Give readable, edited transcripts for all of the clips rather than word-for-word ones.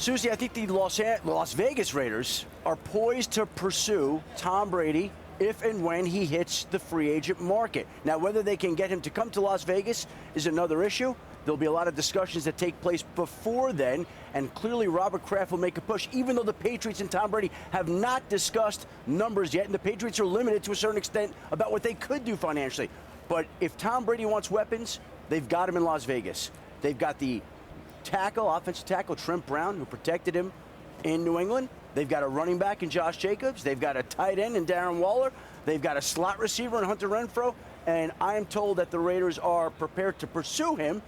Susie, I think the Las Vegas Raiders are poised to pursue Tom Brady if and when he hits the free agent market. Now, whether they can get him to come to Las Vegas is another issue. There'll be a lot of discussions that take place before then, and clearly Robert Kraft will make a push, even though the Patriots and Tom Brady have not discussed numbers yet, and the Patriots are limited to a certain extent about what they could do financially. But if Tom Brady wants weapons, they've got him in Las Vegas. They've got the offensive tackle, Trent Brown, who protected him in New England. They've got a running back in Josh Jacobs. They've got a tight end in Darren Waller. They've got a slot receiver in Hunter Renfrow. And I am told that the Raiders are prepared to pursue him.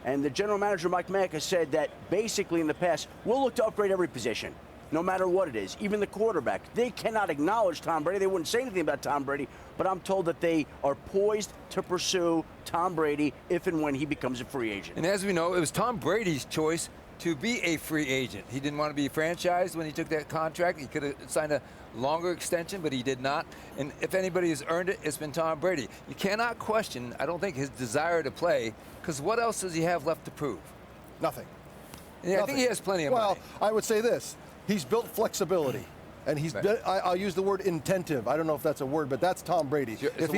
And the general manager, Mike Mack, has said that basically in the past, we'll look to upgrade every position, no matter what it is, even the quarterback. They cannot acknowledge Tom Brady. They wouldn't say anything about Tom Brady, but I'm told that they are poised to pursue Tom Brady if and when he becomes a free agent. And as we know, it was Tom Brady's choice to be a free agent. He didn't want to be franchised when he took that contract. He could have signed a longer extension, but he did not. And if anybody has earned it, it's been Tom Brady. You cannot question, I don't think, his desire to play, because what else does he have left to prove? Nothing. Yeah, I think he has plenty of money. Well, I would say this. He's built flexibility. And he's, I'll use the word intentive. I don't know if that's a word, but that's Tom Brady. If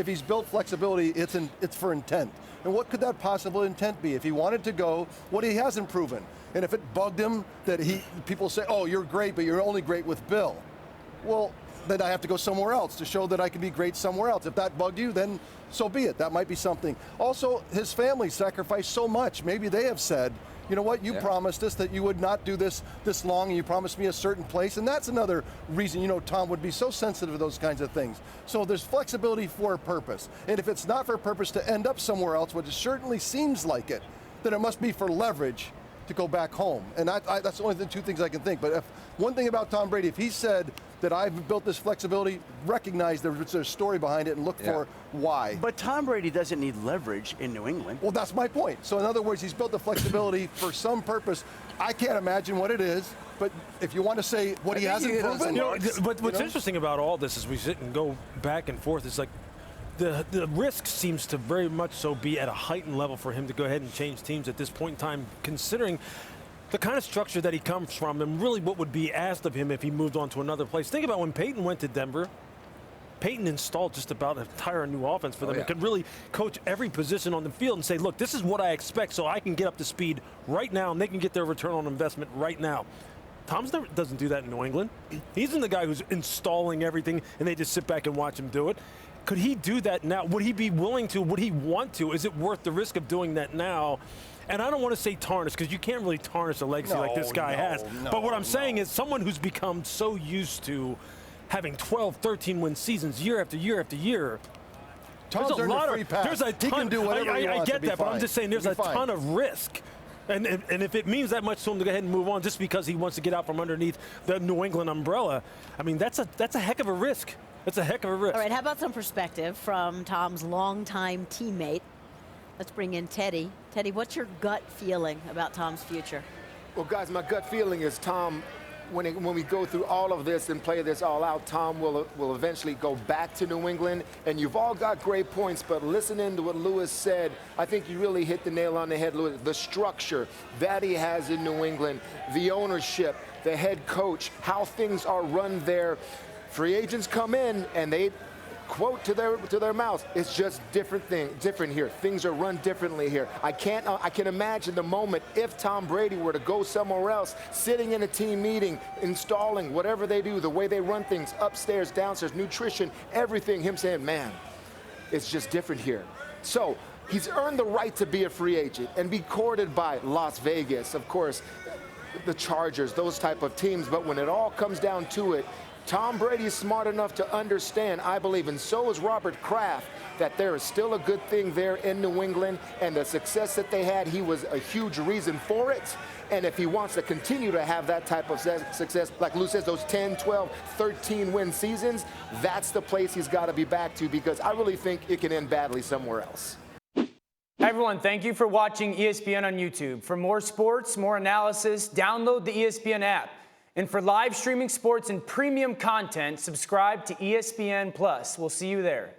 he's built flexibility, it's for intent. And what could that possible intent be? If he wanted to go, what he hasn't proven. And if it bugged him that people say, oh, you're great, but you're only great with Bill. Well, then I have to go somewhere else to show that I can be great somewhere else. If that bugged you, then so be it. That might be something. Also, his family sacrificed so much. Maybe they have said, you know what, you promised us that you would not do this long, and you promised me a certain place, and that's another reason, Tom would be so sensitive to those kinds of things. So there's flexibility for a purpose. And if it's not for a purpose to end up somewhere else, which it certainly seems like it, then it must be for leverage to go back home. And that's only the two things I can think. But one thing about Tom Brady, if he said that I've built this flexibility, recognize there's a story behind it and look for why. But Tom Brady doesn't need leverage in New England. Well, that's my point. So in other words, he's built the flexibility for some purpose. I can't imagine what it is, but if you want to say what he hasn't proven. But what's interesting about all this is we sit and go back and forth. It's like the risk seems to very much so be at a heightened level for him to go ahead and change teams at this point in time, considering the kind of structure that he comes from and really what would be asked of him if he moved on to another place. Think about when Peyton went to Denver. Peyton installed just about an entire new offense for them. He could really coach every position on the field and say, look, this is what I expect so I can get up to speed right now and they can get their return on investment right now. Tom doesn't do that in New England. He's the guy who's installing everything and they just sit back and watch him do it. Could he do that now? Would he be willing to? Would he want to? Is it worth the risk of doing that now? And I don't want to say tarnish, because you can't really tarnish a legacy like this guy has. But what I'm saying is someone who's become so used to having 12, 13-win seasons year after year after year. Tom's earned a free pass. There's a ton, he can do whatever he wants. I get that, but I'm just saying there's a ton of risk. And if it means that much to him to go ahead and move on just because he wants to get out from underneath the New England umbrella, I mean, that's a heck of a risk. That's a heck of a risk. All right, how about some perspective from Tom's longtime teammate? Let's bring in Teddy. Teddy, what's your gut feeling about Tom's future? Well, guys, my gut feeling is Tom, when we go through all of this and play this all out, Tom will eventually go back to New England. And you've all got great points, but listening to what Lewis said, I think you really hit the nail on the head, Lewis. The structure that he has in New England, the ownership, the head coach, how things are run there. Free agents come in and they quote to their mouths, it's just different here. Things are run differently here. I can imagine the moment if Tom Brady were to go somewhere else, sitting in a team meeting, installing whatever they do, the way they run things, upstairs, downstairs, nutrition, everything, him saying, man, it's just different here. So he's earned the right to be a free agent and be courted by Las Vegas, of course, the Chargers, those type of teams. But when it all comes down to it, Tom Brady is smart enough to understand, I believe, and so is Robert Kraft, that there is still a good thing there in New England, and the success that they had, he was a huge reason for it. And if he wants to continue to have that type of success, like Lou says, those 10, 12, 13-win seasons, that's the place he's got to be back to, because I really think it can end badly somewhere else. Hi, everyone. Thank you for watching ESPN on YouTube. For more sports, more analysis, download the ESPN app. And for live streaming sports and premium content, subscribe to ESPN+. We'll see you there.